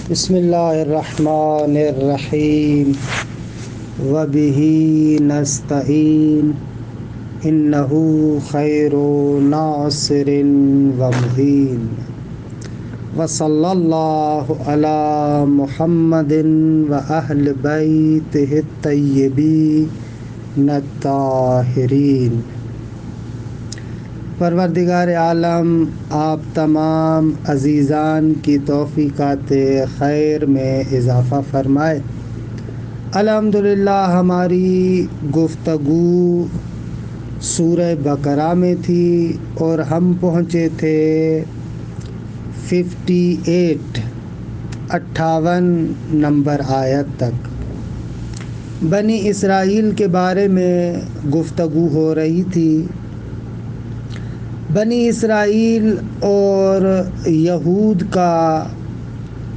بسم اللہ الرحمن الرحیم وبہ نستعین انہ خیر ناصر ومعین وصلی اللہ علی محمد واہل بیتہ الطیبین الطاہرین۔ پروردگار عالم آپ تمام عزیزان کی توفیقات خیر میں اضافہ فرمائے۔ الحمدللہ ہماری گفتگو سورہ بقرہ میں تھی اور ہم پہنچے تھے 58 نمبر آیت تک۔ بنی اسرائیل کے بارے میں گفتگو ہو رہی تھی۔ بنی اسرائیل اور یہود کا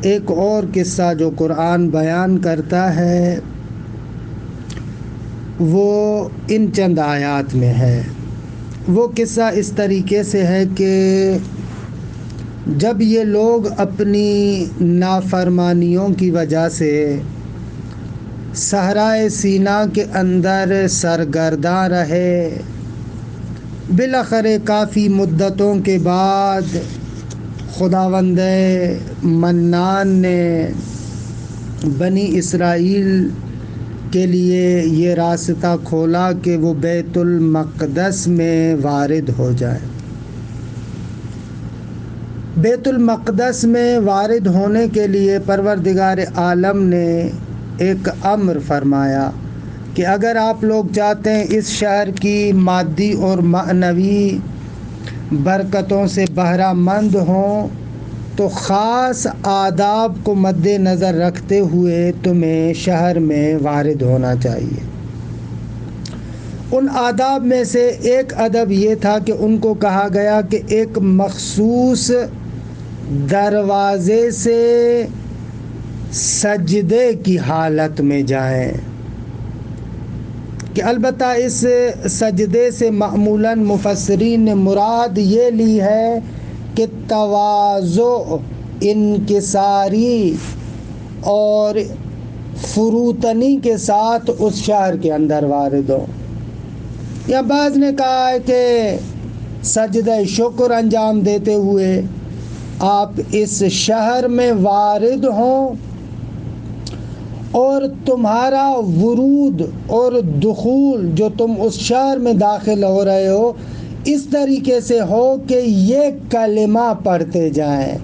ایک اور قصہ جو قرآن بیان کرتا ہے وہ ان چند آیات میں ہے۔ وہ قصہ اس طریقے سے ہے کہ جب یہ لوگ اپنی نافرمانیوں کی وجہ سے صحرائے سینا کے اندر سرگرداں رہے، بالآخر کافی مدتوں کے بعد خداوند منان نے بنی اسرائیل کے لیے یہ راستہ کھولا کہ وہ بیت المقدس میں وارد ہو جائے۔ بیت المقدس میں وارد ہونے کے لیے پروردگار عالم نے ایک امر فرمایا کہ اگر آپ لوگ چاہتے ہیں اس شہر کی مادی اور معنوی برکتوں سے بہرہ مند ہوں تو خاص آداب کو مد نظر رکھتے ہوئے تمہیں شہر میں وارد ہونا چاہیے۔ ان آداب میں سے ایک ادب یہ تھا کہ ان کو کہا گیا کہ ایک مخصوص دروازے سے سجدے کی حالت میں جائیں، کہ البتہ اس سجدے سے معمولاً مفسرین نے مراد یہ لی ہے کہ تواضع، انکساری اور فروتنی کے ساتھ اس شہر کے اندر وارد ہو۔ یا بعض نے کہا ہے کہ سجدہ شکر انجام دیتے ہوئے آپ اس شہر میں وارد ہوں اور تمہارا ورود اور دخول جو تم اس شہر میں داخل ہو رہے ہو اس طریقے سے ہو کہ یہ کلمہ پڑھتے جائیں،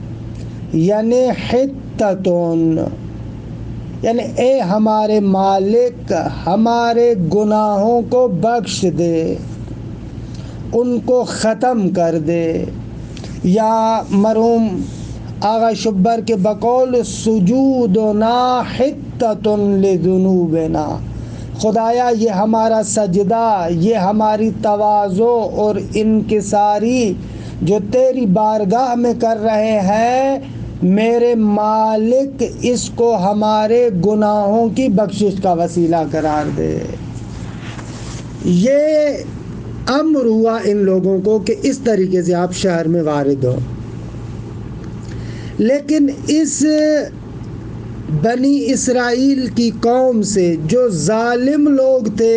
یعنی حتتون، یعنی اے ہمارے مالک ہمارے گناہوں کو بخش دے، ان کو ختم کر دے۔ یا مرحوم آغا شبر کے بقول سجودنا حتۃ لذنوبنا، خدایا یہ ہمارا سجدہ، یہ ہماری تواضع اور انکساری جو تیری بارگاہ میں کر رہے ہیں، میرے مالک اس کو ہمارے گناہوں کی بخشش کا وسیلہ قرار دے۔ یہ امر ہوا ان لوگوں کو کہ اس طریقے سے آپ شہر میں وارد ہو۔ لیکن اس بنی اسرائیل کی قوم سے جو ظالم لوگ تھے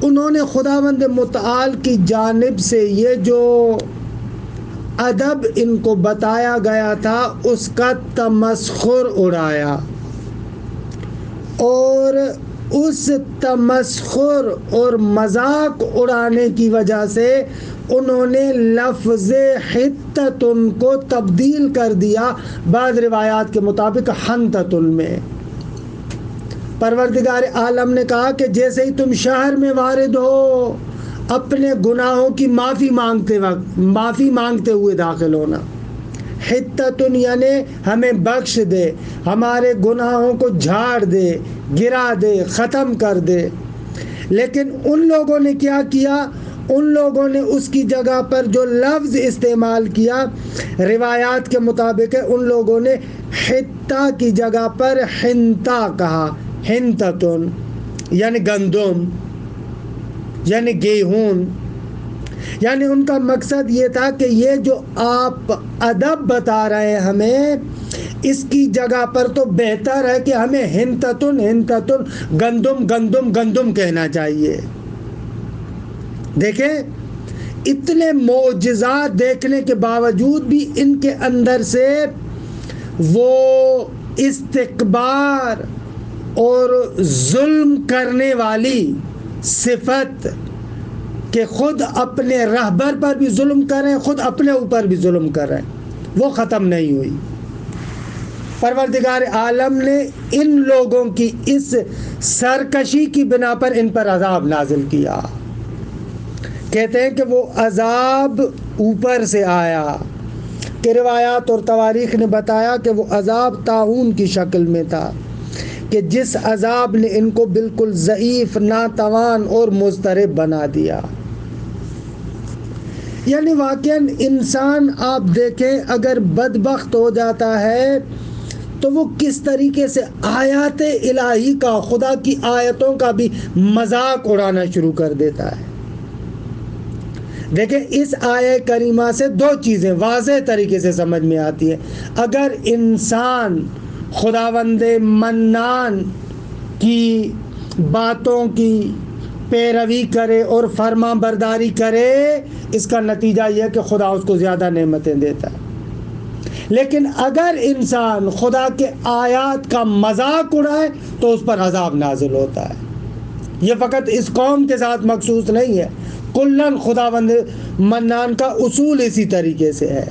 انہوں نے خداوند متعال کی جانب سے یہ جو ادب ان کو بتایا گیا تھا اس کا تمسخر اڑایا، اور اس تمسخر اور مذاق اڑانے کی وجہ سے انہوں نے لفظ حتتن کو تبدیل کر دیا بعض روایات کے مطابق حنتتن میں۔ پروردگار عالم نے کہا کہ جیسے ہی تم شہر میں وارد ہو اپنے گناہوں کی معافی مانگتے ہوئے داخل ہونا۔ حتتن یعنی ہمیں بخش دے، ہمارے گناہوں کو جھاڑ دے، گرا دے، ختم کر دے۔ لیکن ان لوگوں نے کیا کیا؟ ان لوگوں نے اس کی جگہ پر جو لفظ استعمال کیا روایات کے مطابق ہے، ان لوگوں نے حتہ کی جگہ پر حنتا کہا، حنتتن یعنی گندم، یعنی گیہون۔ یعنی ان کا مقصد یہ تھا کہ یہ جو آپ ادب بتا رہے ہیں ہمیں، اس کی جگہ پر تو بہتر ہے کہ ہمیں ہنتتن ہنتتن گندم گندم گندم کہنا چاہیے۔ دیکھیں اتنے معجزات دیکھنے کے باوجود بھی ان کے اندر سے وہ استکبار اور ظلم کرنے والی صفت کہ خود اپنے رہبر پر بھی ظلم کریں، خود اپنے اوپر بھی ظلم کریں، وہ ختم نہیں ہوئی۔ پروردگار عالم نے ان لوگوں کی اس سرکشی کی بنا پر ان پر عذاب نازل کیا۔ کہتے ہیں کہ وہ عذاب اوپر سے آیا، کہ روایات اور تواریخ نے بتایا کہ وہ عذاب طاعون کی شکل میں تھا، کہ جس عذاب نے ان کو بالکل ضعیف، ناتوان اور مضطرب بنا دیا۔ یعنی واقعاً انسان آپ دیکھیں اگر بدبخت ہو جاتا ہے تو وہ کس طریقے سے آیات الہی کا، خدا کی آیتوں کا بھی مذاق اڑانا شروع کر دیتا ہے۔ دیکھیں اس آیہ کریمہ سے دو چیزیں واضح طریقے سے سمجھ میں آتی ہیں۔ اگر انسان خداوند منان کی باتوں کی پیروی کرے اور فرما برداری کرے، اس کا نتیجہ یہ ہے کہ خدا اس کو زیادہ نعمتیں دیتا ہے۔ لیکن اگر انسان خدا کے آیات کا مذاق اڑائے تو اس پر عذاب نازل ہوتا ہے۔ یہ فقط اس قوم کے ساتھ مخصوص نہیں ہے، کلاً خداوند منان کا اصول اسی طریقے سے ہے۔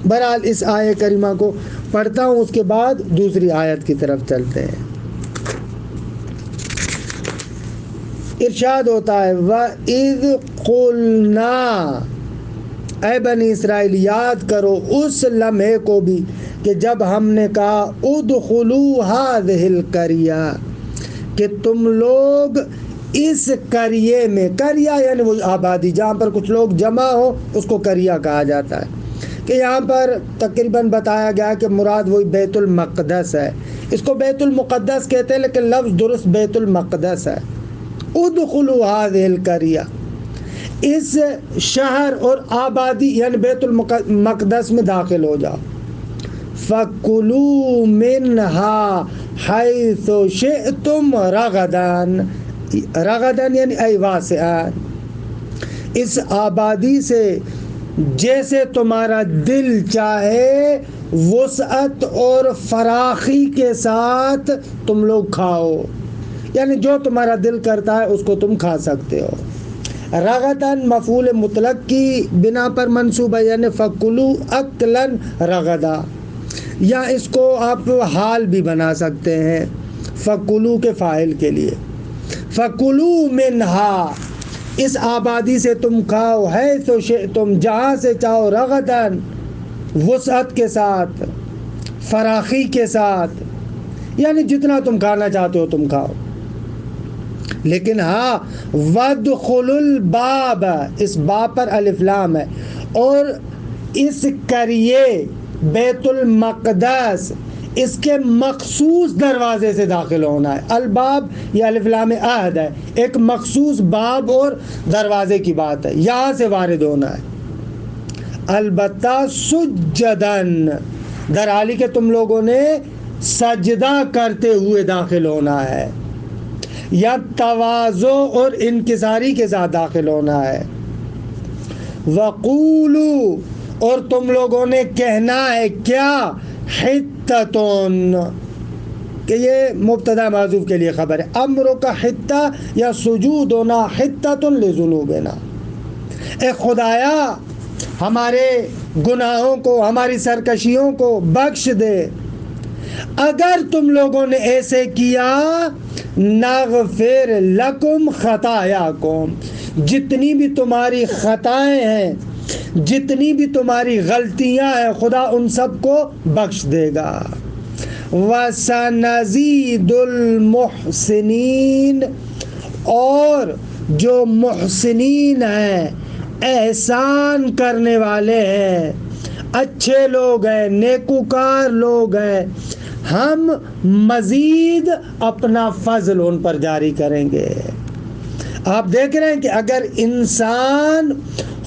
بہرحال اس آیہ کریمہ کو پڑھتا ہوں، اس کے بعد دوسری آیت کی طرف چلتے ہیں۔ ارشاد ہوتا ہے وَإِذْ قُلْنَا، اے بنی اسرائیل یاد کرو اس لمحے کو بھی کہ جب ہم نے کہا ادخلوا هذه القرية، کہ تم لوگ اس قریے میں، قریہ یعنی وہ آبادی جہاں پر کچھ لوگ جمع ہو اس کو قریہ کہا جاتا ہے، کہ یہاں پر تقریباً بتایا گیا کہ مراد وہی بیت المقدس ہے۔ اس کو بیت المقدس کہتے ہیں لیکن لفظ درست بیت المقدس ہے۔ ادخلوا هذه القرية، اس شہر اور آبادی یعنی بیت المقدس میں داخل ہو جاؤ۔ فَكُلُوا مِنْهَا حَيْثُ شِئْتُمْ رَغَدًا، رغدن یعنی ای واسعان، اس آبادی سے جیسے تمہارا دل چاہے وسعت اور فراخی کے ساتھ تم لوگ کھاؤ، یعنی جو تمہارا دل کرتا ہے اس کو تم کھا سکتے ہو۔ رغدن مفعول مطلق کی بنا پر منصوب ہے، یعنی فَكُلُوا أَكْلًا رَغَدًا، یا اس کو آپ حال بھی بنا سکتے ہیں فَكُلُوا کے فاعل کے لیے۔ فَكُلُوا مِنْهَا، اس آبادی سے تم کھاؤ، حیث شئتم جہاں سے چاہو، رغدن وسعت کے ساتھ، فراخی کے ساتھ، یعنی جتنا تم کھانا چاہتے ہو تم کھاؤ۔ لیکن ہاں وَادْخُلُوا الْبَابَ، اس باب پر الف لام ہے، اور اس قریے بیت المقدس اس کے مخصوص دروازے سے داخل ہونا ہے۔ الباب یہ الف لام عہد ہے، ایک مخصوص باب اور دروازے کی بات ہے، یہاں سے وارد ہونا ہے۔ البتہ سجدن، در حالی کہ تم لوگوں نے سجدہ کرتے ہوئے داخل ہونا ہے، یا تواضع اور انکساری کے ساتھ داخل ہونا ہے۔ وقولوا، اور تم لوگوں نے کہنا ہے کیا، حتتن، کہ یہ مبتدا محذوف کے لیے خبر ہے، امر کا حتہ یا سجود ہونا حتتن لذنوبنا، اے خدایا ہمارے گناہوں کو، ہماری سرکشیوں کو بخش دے۔ اگر تم لوگوں نے ایسے کیا نغفر لکم خطایاکم، جتنی بھی تمہاری خطائیں ہیں، جتنی بھی تمہاری غلطیاں ہیں، خدا ان سب کو بخش دے گا۔ وَسَنَزِيدُ الْمُحْسِنِينَ، اور جو محسنین ہیں، احسان کرنے والے ہیں، اچھے لوگ ہیں، نیکوکار لوگ ہیں، ہم مزید اپنا فضل ان پر جاری کریں گے۔ آپ دیکھ رہے ہیں کہ اگر انسان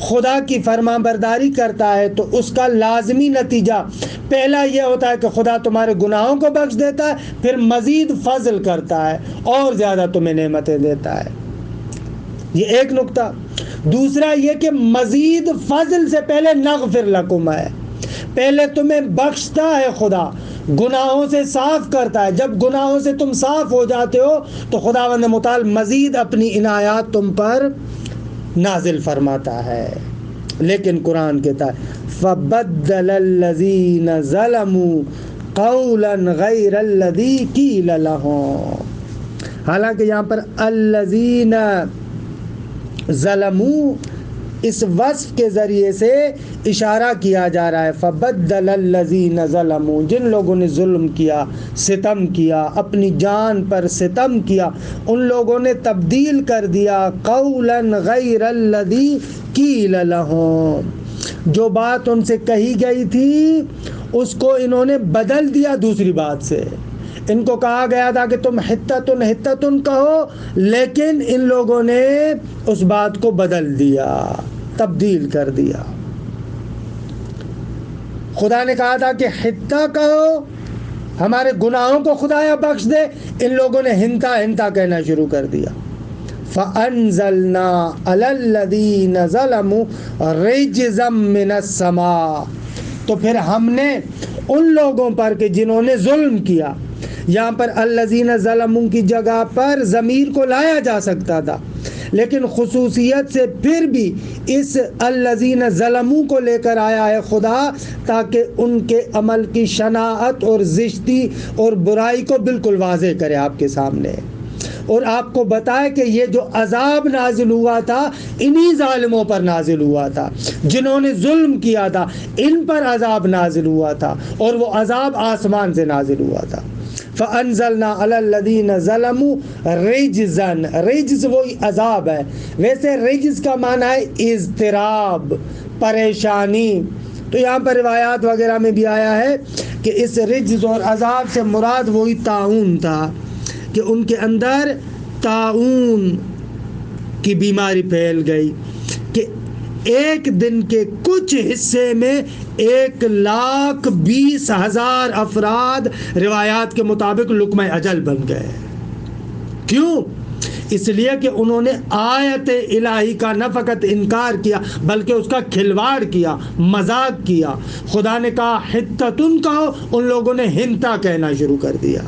خدا کی فرمان برداری کرتا ہے تو اس کا لازمی نتیجہ پہلا یہ ہوتا ہے کہ خدا تمہارے گناہوں کو بخش دیتا ہے، پھر مزید فضل کرتا ہے اور زیادہ تمہیں نعمتیں دیتا ہے. یہ ایک نقطہ. دوسرا یہ کہ مزید فضل سے پہلے نغفر لکم ہے، پہلے تمہیں بخشتا ہے خدا، گناہوں سے صاف کرتا ہے. جب گناہوں سے تم صاف ہو جاتے ہو تو خداوند متعال مزید اپنی عنایات تم پر نازل فرماتا ہے. لیکن قرآن کہتا ہے فَبَدَّلَ الَّذِينَ ظَلَمُوا قَوْلًا غَيْرَ الَّذِي قِيلَ لَهُمْ. حالانکہ یہاں پر الَّذِينَ ظَلَمُوا اس وصف کے ذریعے سے اشارہ کیا جا رہا ہے. فَبَدَّلَ الَّذِينَ ظَلَمُوا جن لوگوں نے ظلم کیا، ستم کیا، اپنی جان پر ستم کیا، ان لوگوں نے تبدیل کر دیا قَوْلًا غَيْرَ الَّذِي قِيلَ لَهُمْ. جو بات ان سے کہی گئی تھی اس کو انہوں نے بدل دیا دوسری بات سے. ان کو کہا گیا تھا کہ تم حتتن حتتن کہو، لیکن ان لوگوں نے اس بات کو بدل دیا، تبدیل کر دیا. خدا نے کہا تھا کہ حتہ کہو، ہمارے گناہوں کو خدایا بخش دے، ان لوگوں نے ہنتا ہنتا کہنا شروع کر دیا. فَأَنزَلْنَا عَلَى الَّذِينَ ظَلَمُوا رِجْزًا مِّنَ السَّمَاءِ تو پھر ہم نے ان لوگوں پر کہ جنہوں نے ظلم کیا، یہاں پر الذین ظلموا کی جگہ پر ضمیر کو لایا جا سکتا تھا، لیکن خصوصیت سے پھر بھی اس الذین ظلموا کو لے کر آیا ہے خدا، تاکہ ان کے عمل کی شناعت اور زشتی اور برائی کو بالکل واضح کرے آپ کے سامنے، اور آپ کو بتائے کہ یہ جو عذاب نازل ہوا تھا انہی ظالموں پر نازل ہوا تھا، جنہوں نے ظلم کیا تھا ان پر عذاب نازل ہوا تھا، اور وہ عذاب آسمان سے نازل ہوا تھا. فَأَنزَلْنَا عَلَى الَّذِينَ ظَلَمُوا رِجْزًا، رجز وہی عذاب ہے، ویسے رجز کا معنی ہے اضطراب، پریشانی. تو یہاں پر روایات وغیرہ میں بھی آیا ہے کہ اس رجز اور عذاب سے مراد وہی طاعون تھا، کہ ان کے اندر طاعون کی بیماری پھیل گئی کہ ایک دن کے کچھ حصے میں 1,20,000 افراد روایات کے مطابق لقمہ اجل بن گئے. کیوں؟ اس لیے کہ انہوں نے آیت الہی کا نہ فقط انکار کیا بلکہ اس کا کھلواڑ کیا، مذاق کیا. خدا نے کہا حتتن کہو، ان لوگوں نے ہنتا کہنا شروع کر دیا.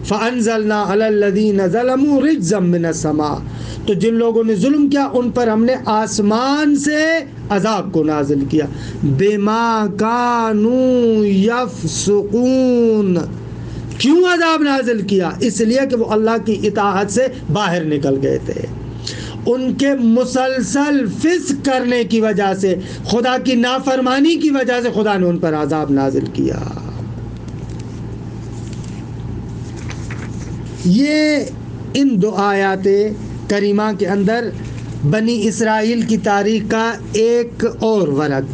فَأَنزَلْنَا عَلَى الَّذِينَ ظَلَمُوا رِجْزًا مِّنَ السَّمَاءِ تو جن لوگوں نے ظلم کیا ان پر ہم نے آسمان سے عذاب کو نازل کیا. بِمَا كَانُوا يَفْسُقُونَ کیوں عذاب نازل کیا؟ اس لیے کہ وہ اللہ کی اطاعت سے باہر نکل گئے تھے. ان کے مسلسل فسق کرنے کی وجہ سے، خدا کی نافرمانی کی وجہ سے خدا نے ان پر عذاب نازل کیا. یہ ان دو آیات کریمہ کے اندر بنی اسرائیل کی تاریخ کا ایک اور ورق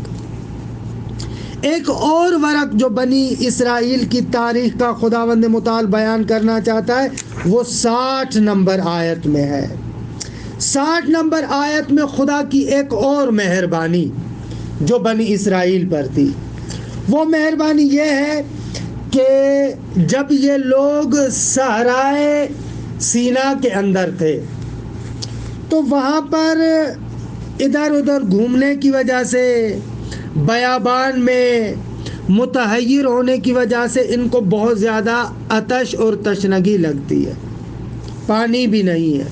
جو بنی اسرائیل کی تاریخ کا خداوند متعال بیان کرنا چاہتا ہے وہ 60 نمبر آیت میں ہے. 60 نمبر آیت میں خدا کی ایک اور مہربانی جو بنی اسرائیل پر تھی، وہ مہربانی یہ ہے کہ جب یہ لوگ صحرائے سینا کے اندر تھے تو وہاں پر ادھر ادھر گھومنے کی وجہ سے، بیابان میں متحیر ہونے کی وجہ سے ان کو بہت زیادہ عطش اور تشنگی لگتی ہے، پانی بھی نہیں ہے.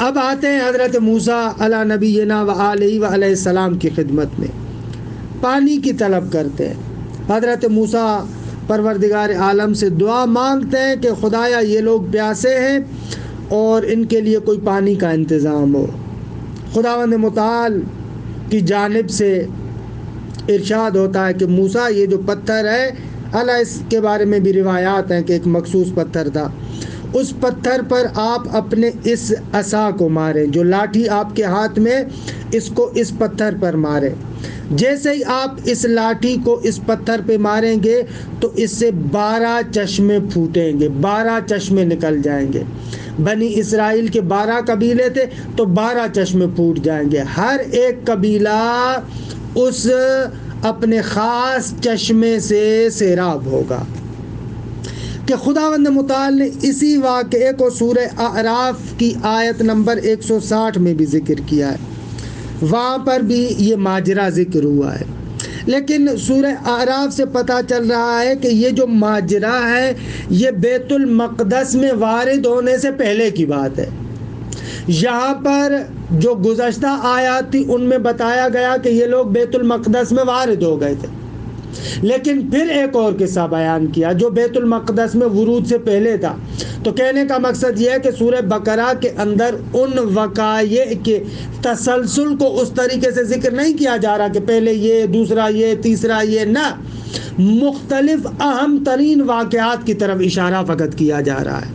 اب آتے ہیں حضرت موسیٰ علی نبینا و علیہ وآلہ السلام کی خدمت میں، پانی کی طلب کرتے ہیں. حضرت موسیٰ پروردگار عالم سے دعا مانگتے ہیں کہ خدایا یہ لوگ پیاسے ہیں اور ان کے لیے کوئی پانی کا انتظام ہو. خداوند متعال کی جانب سے ارشاد ہوتا ہے کہ موسیٰ یہ جو پتھر ہے، اللہ اس کے بارے میں بھی روایات ہیں کہ ایک مخصوص پتھر تھا، اس پتھر پر آپ اپنے اس عصا کو ماریں، جو لاٹھی آپ کے ہاتھ میں، اس کو اس پتھر پر ماریں. جیسے ہی آپ اس لاٹھی کو اس پتھر پہ ماریں گے تو اس سے 12 چشمے پھوٹیں گے، 12 چشمے نکل جائیں گے. بنی اسرائیل کے 12 قبیلے تھے تو 12 چشمے پھوٹ جائیں گے، ہر ایک قبیلہ اس اپنے خاص چشمے سے سیراب ہوگا۔ کہ خداوند متعال نے اسی واقعے کو سورہ اعراف کی آیت نمبر 160 میں بھی ذکر کیا ہے، وہاں پر بھی یہ ماجرا ذکر ہوا ہے۔ لیکن سورہ اعراف سے پتہ چل رہا ہے کہ یہ جو ماجرا ہے یہ بیت المقدس میں وارد ہونے سے پہلے کی بات ہے۔ یہاں پر جو گزشتہ آیات تھی ان میں بتایا گیا کہ یہ لوگ بیت المقدس میں وارد ہو گئے تھے، لیکن پھر ایک اور قصہ بیان کیا جو بیت المقدس میں ورود سے پہلے تھا۔ تو کہنے کا مقصد یہ ہے کہ سورہ بقرہ کے اندر ان وقائع کے تسلسل کو اس طریقے سے ذکر نہیں کیا جا رہا کہ پہلے یہ، دوسرا یہ، تیسرا یہ، نہ، مختلف اہم ترین واقعات کی طرف اشارہ فقط کیا جا رہا ہے۔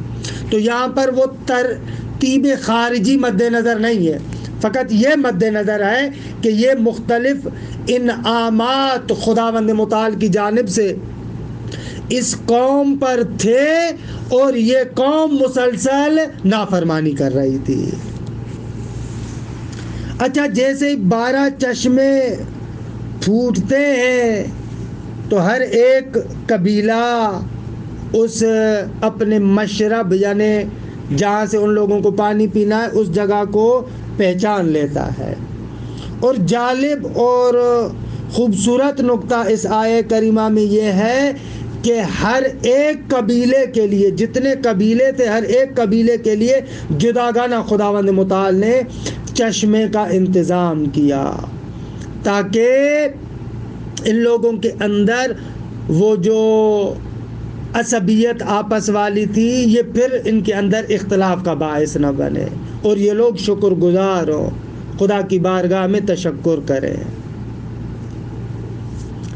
تو یہاں پر وہ ترتیب خارجی مد نظر نہیں ہے، فقط یہ مد نظر ہے کہ یہ مختلف انعامات خداوند متعال کی جانب سے اس قوم پر تھے اور یہ قوم مسلسل نافرمانی کر رہی تھی۔ اچھا، جیسے 12 چشمے پھوٹتے ہیں تو ہر ایک قبیلہ اس اپنے مشرب یعنی جہاں سے ان لوگوں کو پانی پینا ہے اس جگہ کو پہچان لیتا ہے۔ اور جالب اور خوبصورت نقطہ اس آیہ کریمہ میں یہ ہے کہ ہر ایک قبیلے کے لیے، جتنے قبیلے تھے ہر ایک قبیلے کے لیے جداگانہ خداوند متعال نے چشمے کا انتظام کیا تاکہ ان لوگوں کے اندر وہ جو عصبیت آپس والی تھی یہ پھر ان کے اندر اختلاف کا باعث نہ بنے اور یہ لوگ شکر گزار ہوں، خدا کی بارگاہ میں تشکر کریں۔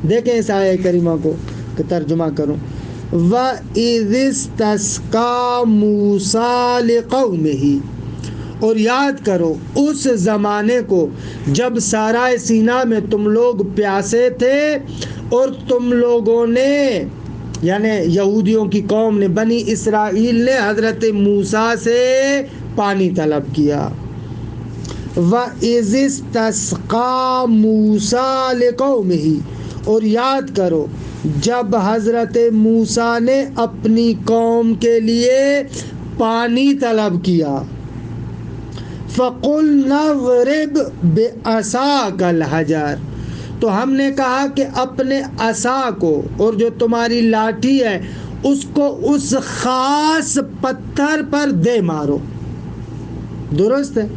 دیکھیں اس آیہ کریمہ کو کہ ترجمہ کروں۔ وَإِذِ اسْتَسْقَىٰ مُوسَىٰ لِقَوْمِهِ، اور یاد کرو اس زمانے کو جب صحرائے سینا میں تم لوگ پیاسے تھے اور تم لوگوں نے یعنی یہودیوں کی قوم نے، بنی اسرائیل نے حضرت موسیٰ سے پانی طلب کیا۔ وَإِذِ اسْتَسْقَىٰ مُوسَىٰ لِقَوْمِهِ، اور یاد کرو جب حضرت موسیٰ نے اپنی قوم کے لیے پانی طلب کیا۔ فَقُلْنَا اضْرِبْ بِعَصَاكَ الْحَجَرَ، تو ہم نے کہا کہ اپنے عصا کو اور جو تمہاری لاٹھی ہے اس کو اس خاص پتھر پر دے مارو۔ درست ہے؟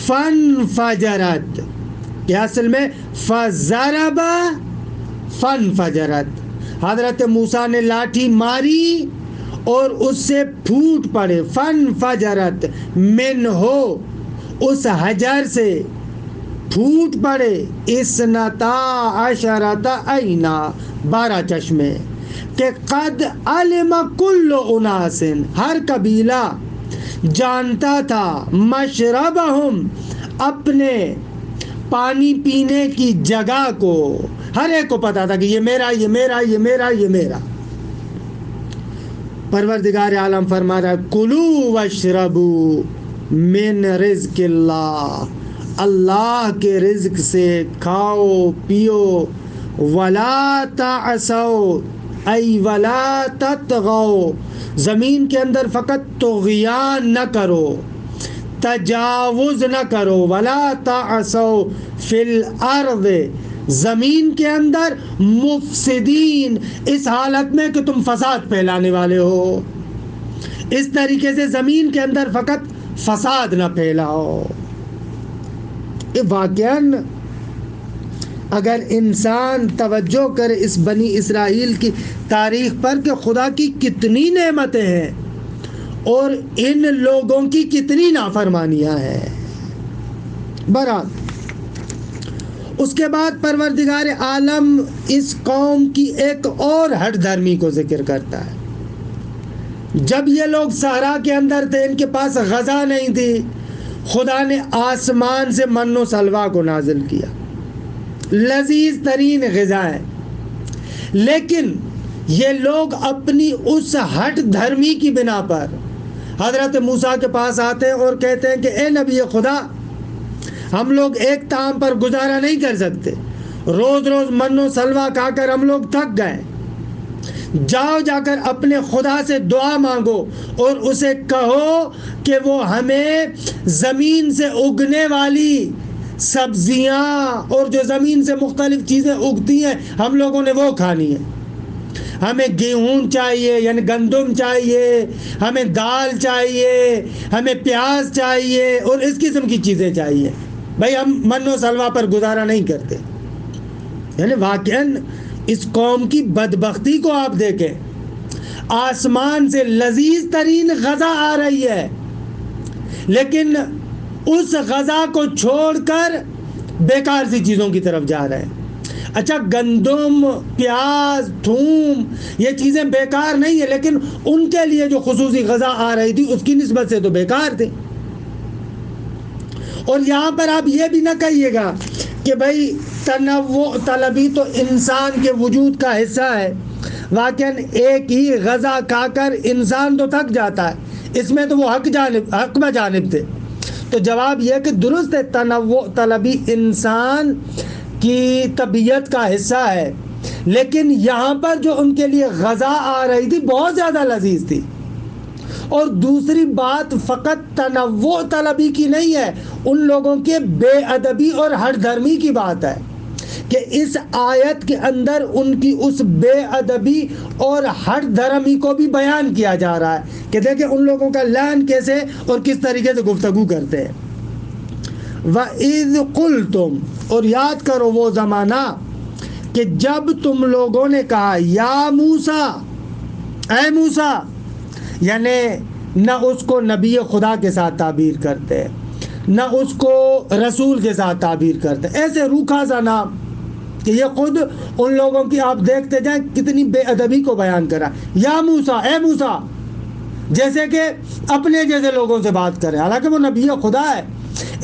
فَانْفَجَرَتْ، یہ اصل میں فَضَرَبَ فَانْفَجَرَتْ، حضرت موسیٰ نے لاٹھی ماری اور اس سے پھوٹ پڑے، فَانْفَجَرَتْ مِنْهُ، اس حجر سے پھوٹ پڑے، اثنتا عشرۃ عینا، 12 چشمے، کہ قد علم کل اناس، ہر قبیلہ جانتا تھا، مشربہم، اپنے پانی پینے کی جگہ کو، ہر ایک کو پتا تھا کہ یہ میرا، یہ میرا، یہ میرا، یہ میرا۔ پروردگار عالم فرما رہا ہے کلوا واشربوا من رزق اللہ، اللہ کے رزق سے کھاؤ پیو، ولا تعصوا ای ولا تطغوا، زمین کے اندر فقط طغیان نہ کرو، تجاوز نہ کرو، ولا تعصوا فی الارض، زمین کے اندر مفسدین، اس حالت میں کہ تم فساد پھیلانے والے ہو، اس طریقے سے زمین کے اندر فقط فساد نہ پھیلاؤ۔ واقعاً اگر انسان توجہ کرے اس بنی اسرائیل کی تاریخ پر کہ خدا کی کتنی نعمتیں ہیں اور ان لوگوں کی کتنی نافرمانیاں ہیں۔ برحال اس کے بعد پروردگار عالم اس قوم کی ایک اور ہٹ دھرمی کو ذکر کرتا ہے۔ جب یہ لوگ صحرا کے اندر تھے، ان کے پاس غذا نہیں تھی، خدا نے آسمان سے من و سلویٰ کو نازل کیا، لذیذ ترین غذائیں، لیکن یہ لوگ اپنی اس ہٹ دھرمی کی بنا پر حضرت موسیٰ کے پاس آتے ہیں اور کہتے ہیں کہ اے نبی خدا، ہم لوگ ایک طعام پر گزارا نہیں کر سکتے، روز روز من و سلوہ کھا کر ہم لوگ تھک گئے، جاؤ جا کر اپنے خدا سے دعا مانگو اور اسے کہو کہ وہ ہمیں زمین سے اگنے والی سبزیاں اور جو زمین سے مختلف چیزیں اگتی ہیں ہم لوگوں نے وہ کھانی ہے، ہمیں گیہوں چاہیے یعنی گندم چاہیے، ہمیں دال چاہیے، ہمیں پیاز چاہیے اور اس قسم کی چیزیں چاہیے، بھائی ہم من و سلوہ پر گزارا نہیں کرتے۔ یعنی واقعاً اس قوم کی بدبختی کو آپ دیکھیں، آسمان سے لذیذ ترین غذا آ رہی ہے لیکن اس غذا کو چھوڑ کر بیکار سی چیزوں کی طرف جا رہے ہیں۔ اچھا گندم، پیاز، تھوم یہ چیزیں بیکار نہیں ہیں لیکن ان کے لیے جو خصوصی غذا آ رہی تھی اس کی نسبت سے تو بیکار تھی۔ اور یہاں پر آپ یہ بھی نہ کہیے گا کہ بھائی تنوع طلبی تو انسان کے وجود کا حصہ ہے، واقعاً ایک ہی غذا کھا کر انسان تو تھک جاتا ہے، اس میں تو وہ حق بجانب تھے۔ تو جواب یہ کہ درست ہے، تنوع طلبی انسان کی طبیعت کا حصہ ہے، لیکن یہاں پر جو ان کے لیے غذا آ رہی تھی بہت زیادہ لذیذ تھی۔ اور دوسری بات فقط تنوع طلبی کی نہیں ہے، ان لوگوں کے بے ادبی اور ہٹ دھرمی کی بات ہے کہ اس آیت کے اندر ان کی اس بے ادبی اور ہٹ دھرمی کو بھی بیان کیا جا رہا ہے کہ دیکھیں ان لوگوں کا لعن کیسے اور کس طریقے سے گفتگو کرتے ہیں۔ وَإِذْ قُلْتُمْ، اور یاد کرو وہ زمانہ کہ جب تم لوگوں نے کہا یا موسیٰ، اے موسیٰ، یعنی نہ اس کو نبی خدا کے ساتھ تعبیر کرتے، نہ اس کو رسول کے ساتھ تعبیر کرتے، ایسے روکھا سا نام کہ یہ خود ان لوگوں کی آپ دیکھتے جائیں کتنی بے ادبی کو بیان کرا، یا موسیٰ، اے موسیٰ، جیسے کہ اپنے جیسے لوگوں سے بات کریں، حالانکہ وہ نبی خدا ہے،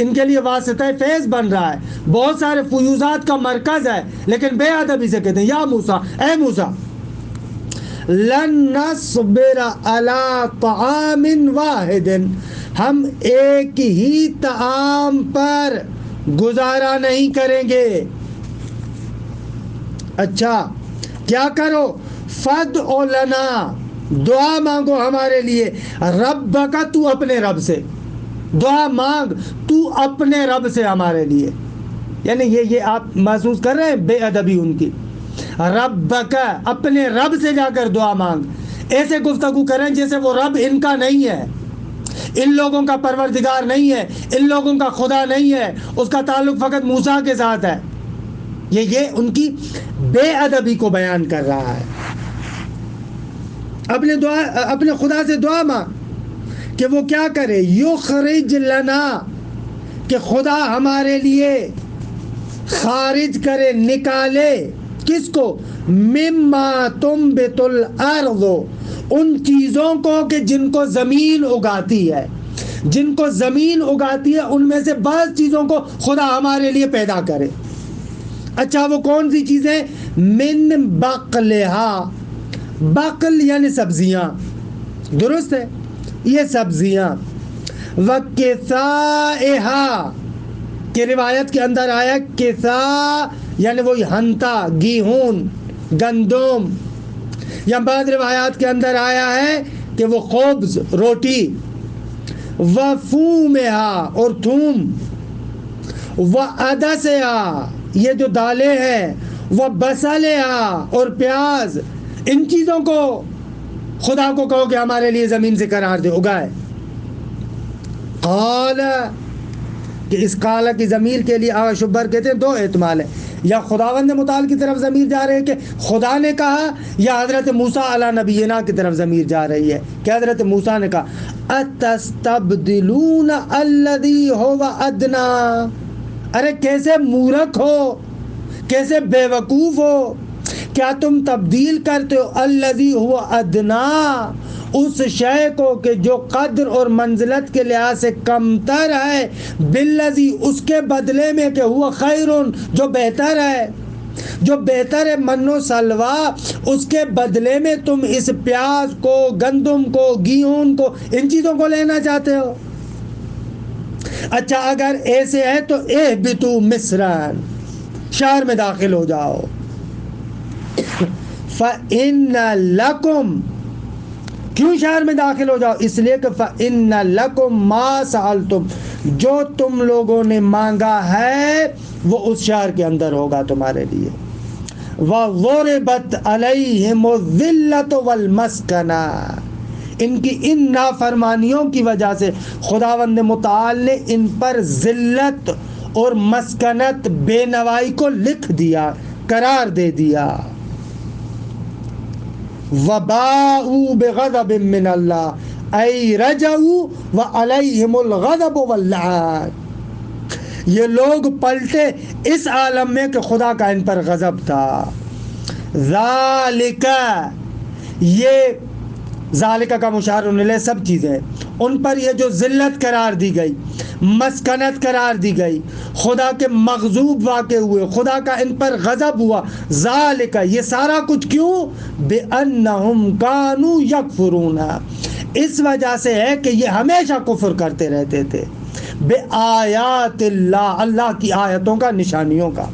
ان کے لیے واسطہ فیض بن رہا ہے، بہت سارے فیوزات کا مرکز ہے، لیکن بے ادبی سے کہتے ہیں یا موسیٰ، اے موسیٰ، لن نصبر علی طعام واحد، ہم ایک ہی طعام پر گزارا نہیں کریں گے۔ اچھا کیا کرو؟ فادع لنا، دعا مانگو ہمارے لیے، ربک، تو اپنے رب سے دعا مانگ، تو اپنے رب سے ہمارے لیے، یعنی یہ آپ محسوس کر رہے ہیں بے ادبی ان کی، ربک، اپنے رب سے جا کر دعا مانگ، ایسے گفتگو کریں جیسے وہ رب ان کا نہیں ہے، ان لوگوں کا پروردگار نہیں ہے، ان لوگوں کا خدا نہیں ہے، اس کا تعلق فقط موسیٰ کے ساتھ ہے۔ یہ ان کی بے ادبی کو بیان کر رہا ہے۔ اپنے خدا سے دعا مانگ کہ وہ کیا کرے، یخرج لنا، کہ خدا ہمارے لیے خارج کرے، نکالے، کس کو؟ مما تنبت الارض، ان چیزوں کو کہ جن کو زمین اگاتی ہے، جن کو زمین اگاتی ہے ان میں سے بعض چیزوں کو خدا ہمارے لیے پیدا کرے۔ اچھا وہ کون سی چیزیں؟ من بقلہا، بقل یعنی سبزیاں، درست ہے، یہ سبزیاں، وکسائہا، کہ روایت کے اندر آیا کسا یعنی وہی ہنتا، گیہوں، گندم، یا بعض روایات کے اندر آیا ہے کہ وہ خبز، روٹی، وفومہا، اور تھوم، وعدسہا، یہ جو دالیں ہیں، وبصلہا، اور پیاز، ان چیزوں کو خدا کو کہو کہ ہمارے لیے زمین سے قرار دے، اگائے۔ قال، کہ اس قال کی ضمیر کے لیے شبر کہتے ہیں، دو احتمال ہیں، یا خداوند متعال کی طرف ضمیر جا رہے ہے کہ خدا نے کہا، یا حضرت موسیٰ علی نبینا کی طرف ضمیر جا رہی ہے کہ حضرت موسیٰ نے کہا اتستبدلون الذی هو ادنا، ارے کیسے مورکھ ہو، کیسے بے وقوف ہو، کیا تم تبدیل کرتے ہو الذی هو ادنا، اس شے کو کہ جو قدر اور منزلت کے لحاظ سے کمتر ہے، بالذی، اس کے بدلے میں کہ ہوا خیر، جو بہتر ہے۔ جو بہتر ہے من و سلوا، اس کے بدلے میں تم اس پیاز کو، گندم کو، گیہوں کو، ان چیزوں کو لینا چاہتے ہو؟ اچھا اگر ایسے ہے تو اہبطوا مصرً، شہر میں داخل ہو جاؤ. فَإِنَّ لَكُمْ، کیوں شہر میں داخل ہو جاؤ؟ اس لیے کہ فَإِنَّ لَكُمْ مَا سَأَلْتُمْ، جو تم لوگوں نے مانگا ہے وہ اس شہر کے اندر ہوگا تمہارے لیے. وَضُرِبَتْ عَلَيْهِمُ الذِّلَّةُ وَالْمَسْكَنَةُ، ان کی ان نافرمانیوں کی وجہ سے خداوند متعال نے ان پر ذلت اور مسکنت، بے نوائی کو لکھ دیا، قرار دے دیا. وَبَاءُوا بِغَضَبٍ مِّنَ اللَّهِ أَيْ رَجَعُوا وَعَلَيْهِمُ الْغَضَبُ وَاللَّعَانُ، یہ لوگ پلٹے اس عالم میں کہ خدا کا ان پر غضب تھا. ذالک، یہ ذالک کا مشار الیہ سب چیزیں، ان پر یہ جو ذلت قرار دی گئی، مسکنت قرار دی گئی، خدا کے مغضوب واقع ہوئے، خدا کا ان پر غضب ہوا. ذالک، یہ سارا کچھ کیوں؟ بِأَنَّهُمْ كَانُوا يَكْفُرُونَ، اس وجہ سے ہے کہ یہ ہمیشہ کفر کرتے رہتے تھے. بآیات اللہ، اللہ کی آیتوں کا، نشانیوں کا،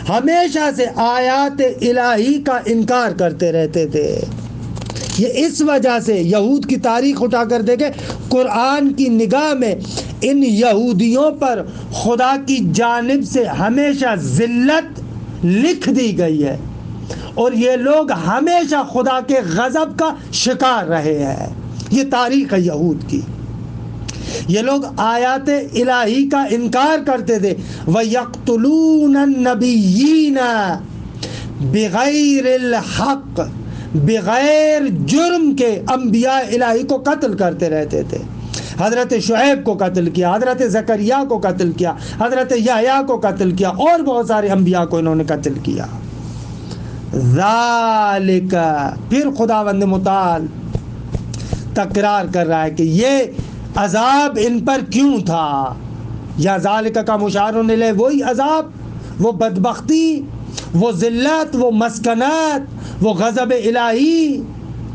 ہمیشہ سے آیات الہی کا انکار کرتے رہتے تھے. یہ اس وجہ سے یہود کی تاریخ اٹھا کر دیکھیں، قرآن کی نگاہ میں ان یہودیوں پر خدا کی جانب سے ہمیشہ ذلت لکھ دی گئی ہے، اور یہ لوگ ہمیشہ خدا کے غضب کا شکار رہے ہیں. یہ تاریخ ہے یہود کی. یہ لوگ آیات الہی کا انکار کرتے تھے. وَيَقْتُلُونَ النَّبِيِّينَ بِغَيْرِ الْحَقِّ، بغیر جرم کے انبیاء الہی کو قتل کرتے رہتے تھے. حضرت شعیب کو قتل کیا، حضرت زکریا کو قتل کیا، حضرت یحییٰ کو قتل کیا، اور بہت سارے انبیاء کو انہوں نے قتل کیا. ذالک، پھر خداوند متعال تکرار کر رہا ہے کہ یہ عذاب ان پر کیوں تھا. یا ذالک کا مشار الیہ وہی عذاب، وہ بدبختی، وہ ذلت، وہ مسکنت، وہ غضب الہی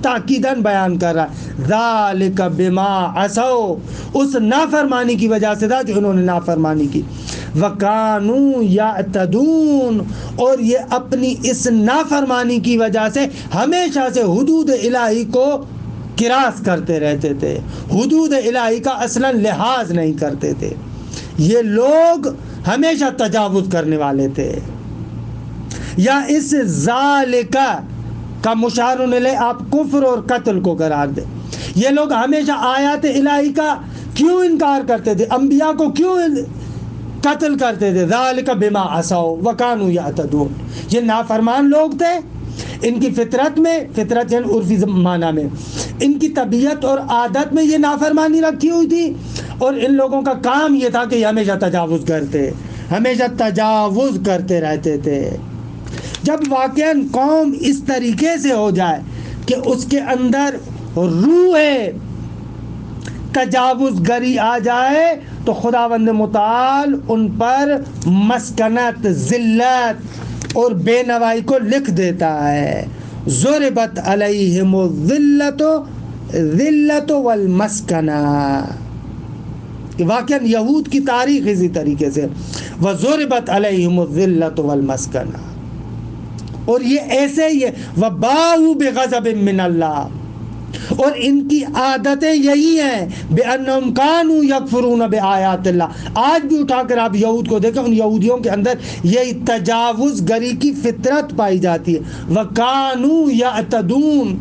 تاکیداً بیان کر رہا ہے. ذالک بما عصوا، اس نافرمانی کی وجہ سے تھا جو انہوں نے نافرمانی کی. وَكَانُوا يَعْتَدُونَ، اور یہ اپنی اس نافرمانی کی وجہ سے ہمیشہ سے حدود الہی کو کراس کرتے رہتے تھے، حدود الہی کا اصلا لحاظ نہیں کرتے تھے. یہ لوگ ہمیشہ تجاوز کرنے والے تھے. یا اس ذالک کا مشار الیہ آپ کفر اور قتل کو قرار دیں. یہ لوگ ہمیشہ آیات الہی کا کیوں انکار کرتے تھے، انبیاء کو کیوں قتل کرتے تھے؟ ذالک بما عصوا وکانوا یعتدون، یہ نافرمان لوگ تھے. ان کی فطرت میں، فطرت یعنی عرفی معنی میں، ان کی طبیعت اور عادت میں یہ نافرمانی رکھی ہوئی تھی، اور ان لوگوں کا کام یہ تھا کہ یہ ہمیشہ تجاوز کرتے، ہمیشہ تجاوز کرتے رہتے تھے. جب واقعاً قوم اس طریقے سے ہو جائے کہ اس کے اندر روح تجاوز گری آ جائے تو خداوند متعال ان پر مسکنت، ذلت اور بے نوائی کو لکھ دیتا ہے. ضربت علیہم الذلۃ والمسکنہ، واقعاً یہود کی تاریخ اسی طریقے سے. وضربت علیہم الذلۃ والمسکنہ، اور یہ ایسے ہی ہے. وباءوا بغضب من اللہ، اور ان کی عادتیں یہی ہیں. بأنہم کانوا یکفرون بآیات اللہ. آج بھی اٹھا کر آپ یہود کو دیکھیں، ان یہودیوں کے اندر یہی تجاوز گری کی فطرت پائی جاتی ہے. وکانوا یعتدون،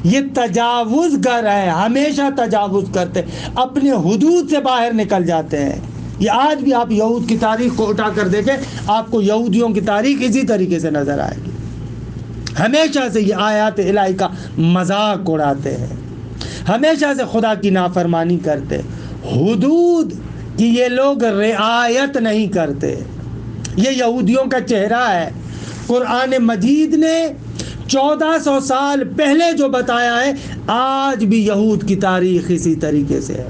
یہ تجاوز گر ہے، ہمیشہ تجاوز کرتے، اپنے حدود سے باہر نکل جاتے ہیں. یہ آج بھی آپ یہود کی تاریخ کو اٹھا کر دیکھیں، آپ کو یہودیوں کی تاریخ اسی طریقے سے نظر آئے گی. ہمیشہ سے یہ آیات الہی کا مذاق اڑاتے ہیں، ہمیشہ سے خدا کی نافرمانی کرتے، حدود کی یہ لوگ رعایت نہیں کرتے. یہ یہودیوں کا چہرہ ہے. قرآن مجید نے 1400 سال پہلے جو بتایا ہے، آج بھی یہود کی تاریخ اسی طریقے سے ہے.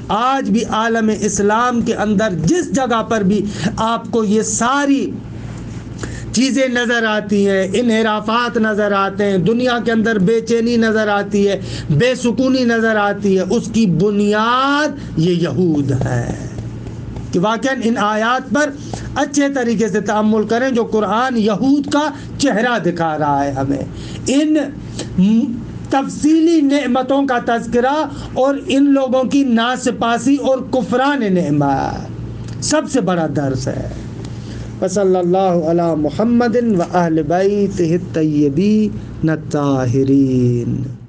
آج بھی عالم اسلام کے اندر جس جگہ پر بھی آپ کو یہ ساری چیزیں نظر آتی ہیں، انحرافات نظر آتے ہیں، دنیا کے اندر بے چینی نظر آتی ہے، بے سکونی نظر آتی ہے، اس کی بنیاد یہ یہود ہے کہ واقعاً ان آیات پر اچھے طریقے سے تأمل کریں جو قرآن یہود کا چہرہ دکھا رہا ہے ہمیں، ان تفصیلی نعمتوں کا تذکرہ اور ان لوگوں کی ناسپاسی اور کفران نعمت سب سے بڑا درس ہے۔ وصلی اللہ علی محمد و اہل بیتہ الطیبین الطاہرین۔